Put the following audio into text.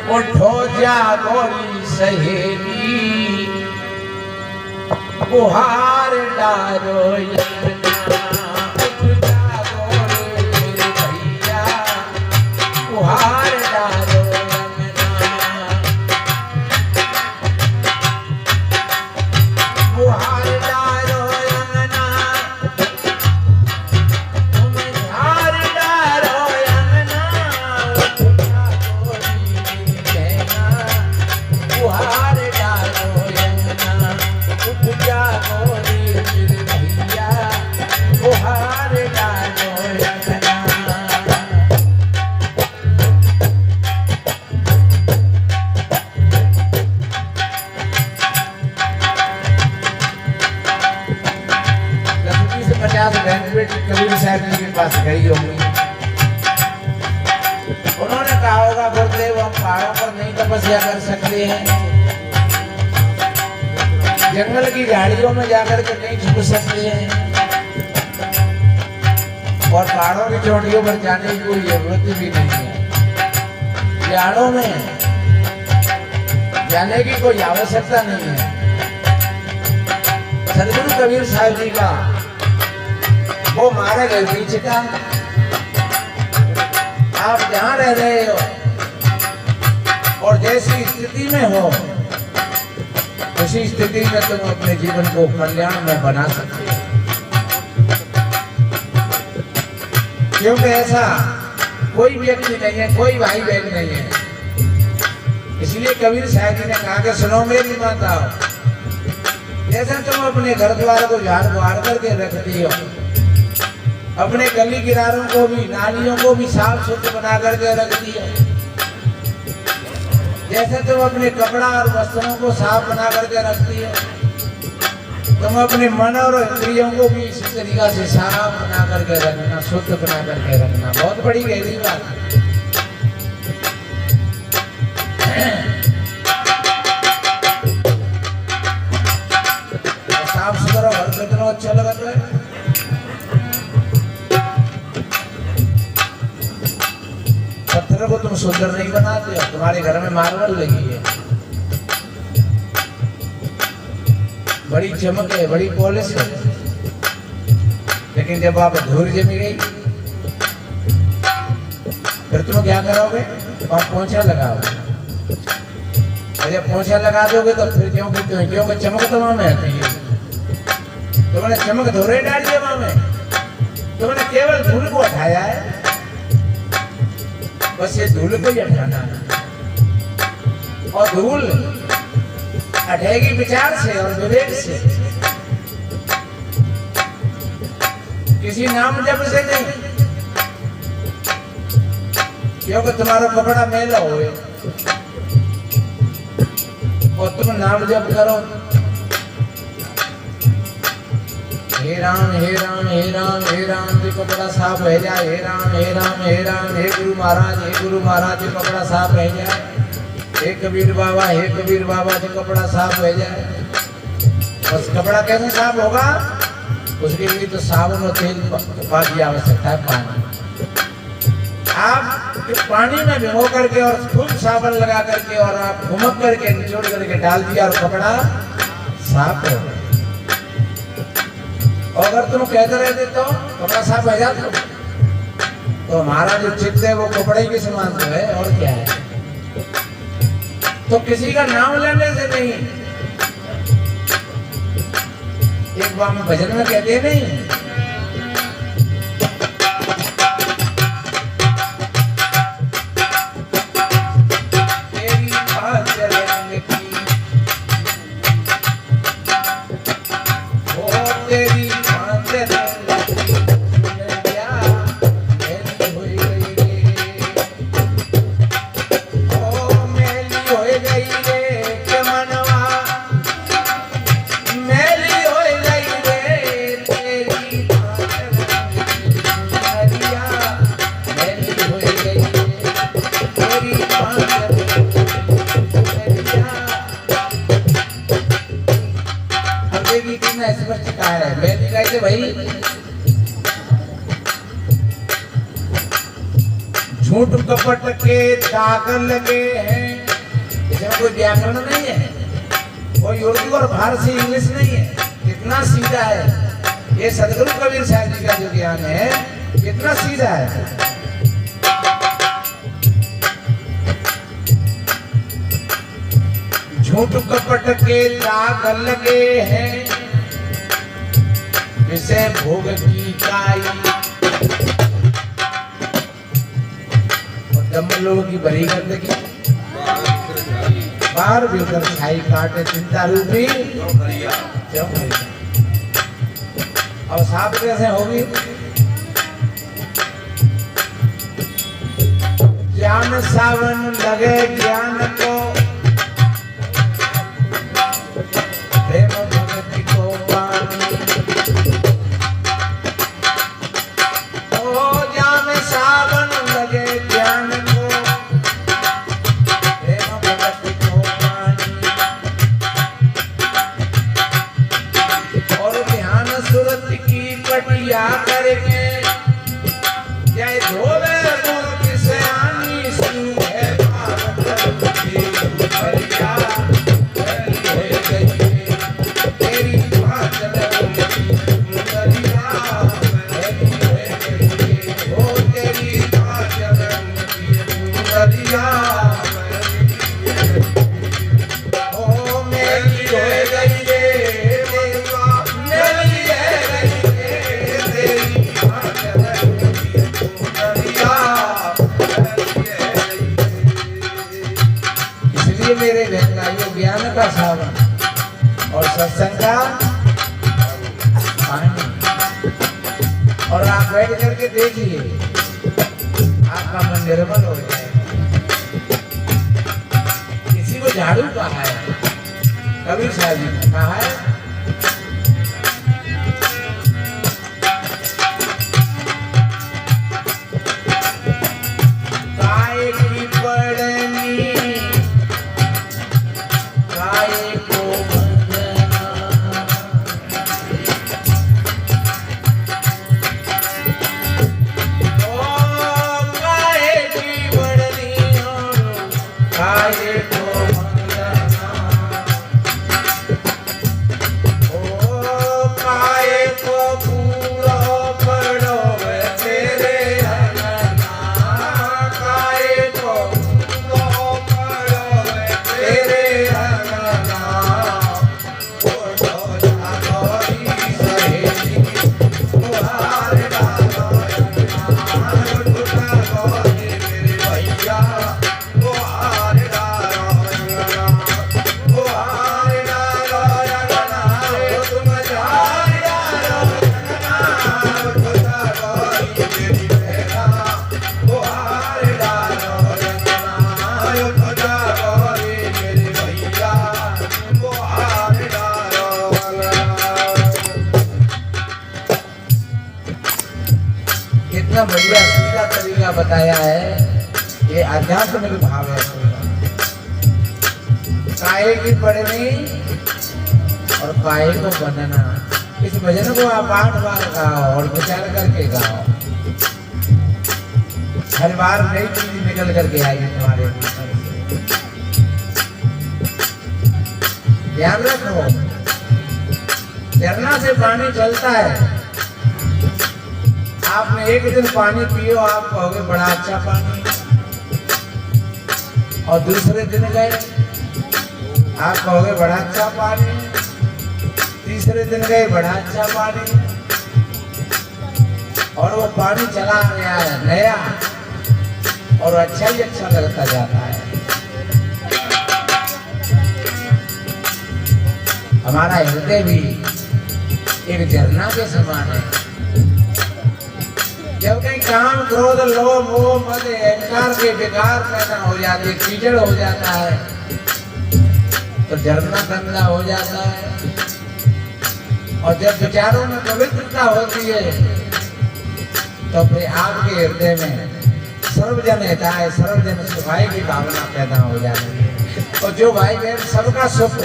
उठो जागोरी सहेली बुहार डारो यमुना उठ जागो रे मेरे भैया बुहार डारो यमुना बुहार डारो यमुना तुम झार डारो यमुना उठ जागो रे कहना बुहार डारो यमुना उठ जागो रे मेरे भैया बुहार डारो यमुना से 50 बैंक्वेट कबीर साहब जी के पास गई होंगी। उन्होंने कहा होगा गुरुदेव हम पहाड़ों पर नहीं तपस्या कर सकते हैं, जंगल की झाड़ियों में जाकर के नहीं छुप सकते हैं और पहाड़ों की चोटियों पर जाने की कोई जरूरत भी नहीं है। पहाड़ों में जाने की कोई आवश्यकता नहीं है। सदगुरु कबीर साहब जी का वो मार्ग है बीच का। आप जहां रह रहे हो और जैसी स्थिति में हो उसी स्थिति में तुम अपने जीवन को कल्याण में बना सकते हो, क्योंकि ऐसा कोई व्यक्ति नहीं है, कोई भाई बहन नहीं है। इसलिए कबीर साहब जी ने कहा कि सुनो मेरी माता, जैसा तुम अपने घर द्वार को झाड़ बुहार करके रखती हो, अपने गली किनारों को भी नालियों को भी साफ सुथरा बना करके रखती हो, जैसे तुम अपने कपड़ा और वस्त्रों को साफ बना करके रखती हो, तुम अपने मन और इंद्रियों को भी इसी तरीका से साफ बना करके रखना, शुद्ध बना करके रखना। बहुत बड़ी गहरी बात है। साफ सुथरा घर कितना अच्छा लगता है। पत्थर को तुम सुंदर नहीं बनाते हो, तुम्हारे घर में मार्बल लगी है, बड़ी चमक है, बड़ी पॉलिश है, लेकिन जब आप धूल जमी गई फिर तुम क्या करोगे? आप पोंछा लगाओगे। और जब पोंछा लगा दोगे तो फिर क्योंकि चमक तो वहां में आती है। तुमने चमक धोरे डाल दिया वहां में, तुमने केवल धूल को हटाया है। बस ये धूल को ही हटाना है, और धूल हटेगी विचार से और विवेक से, किसी नाम जप से नहीं। क्योंकि तुम्हारा कपड़ा मैला होए और तुम नाम जप करो, हे राम हे राम हे राम हे राम जी कपड़ा साफ रह जाए, हे राम हे राम हे राम, हे गुरु महाराज जी कपड़ा साफ रह जाए, हे कबीर बाबा जी कपड़ा साफ रह जाए। बस कपड़ा कैसे साफ होगा? उसके लिए तो साबुन और तेल की आवश्यकता है, पानी। आप पानी में भिगो करके और खूब साबुन लगा करके और आप घुमक करके निचोड़ करके डाल दिया और कपड़ा साफ हो गया। और अगर तुम कहते रहते तो कपड़ा साफ हो जाता, तो हमारा जो चित्त है वो कपड़े के समान तो है, और क्या है। तो किसी का नाम लेने से नहीं, एक बार में भजन में कहते नहीं, तेरी बात चलेंगे की, ओ तेरी बात चलेंगे की, क्या मेली हुई गई रे, ओ मेली हो गई रे के मनवा, मेली हो गई रे तेरी झूठ कपट के दाग लगे हैं। इसमें कोई व्याकरण नहीं है, कोई उर्दू और फारसी इंग्लिश नहीं है, कितना सीधा है। ये सदगुरु कबीर साहब जी का जो ज्ञान है कितना सीधा है। झूठ कपट के दाग लगे हैं, विषय भोग की काई, और दम्भलों की भरी गंदगी, बाहर भीतर छाई काटे चिंता रूपी क्यों। अब साफ कैसे होगी? ज्ञान सावन लगे ज्ञान को, प्रेम भक्ति को पानी। ओ ज्ञान सावन लगे ज्ञान को, प्रेम भक्ति को पानी। और ध्यान सुरत की पटिया करके, जय धोवे मूर्ति से आनी सिंह है भारत की परिया। तेरी भाचन की परिया, ओ तेरी भाचन की परिया। ओ मेरी हो गई रे मेरी है गई तेरी भाचन की परिया। इसलिए मेरे भाइयों ज्ञान का सावन और सत्संग का पानी। और आप बैठ करके देखिए आपका मन निर्मल हो जाएगा। किसी को झाड़ू कहा है, कबीर साहब जी ने कहा है, काय की पड़नी काय को बंदना। ओ काय की पड़नी काय को बंदना। ओ काय को पूरा पड़ो तेरे अंगना। काय को पूरा पड़ो तेरे अंगना। फोटो जागोरी सहेली तुहार डालो अंगना। टूटा गोरी मेरे भैया तुहार डालो अंगना। तुहार डालो अंगना, तुम जार डालो अंगना। टूटा गोरी मेरी बहना तुहार डालो अंगना। टूटा गोरी मेरे भैया तुहार डालो अंगना। कितना बढ़िया सीधा तरीका बताया है। ये आध्यात्मिक भाव है। काहे की पढ़नी और काहे को बनना, इस भजन को आप 8 बार गाओ और विचार करके गाओ। हर बार नई चीज निकल करके आएगी तुम्हारे भीतर से। ध्यान रखो, झरना से पानी चलता है। आपने एक दिन पानी पियो, आप कहोगे बड़ा अच्छा पानी, और दूसरे दिन गए आप कहोगे बड़ा अच्छा पानी, तीसरे दिन गए बड़ा अच्छा पानी, और वो पानी चला गया है नया और अच्छा ही अच्छा लगता जाता है। हमारा हृदय भी एक झरना के समान है। जब कहीं काम क्रोध लोभ मोह मद अहंकार के विकार पैदा हो जाते, कीचड़ हो जाता है, तो झरना गंदा हो जाता है। और जब विचारों में पवित्रता होती है तो फिर आपके हृदय में सर्वजन हिताय सर्वजन सुखाय की भावना पैदा हो जाती है। और जो भाई बहन सबका सुख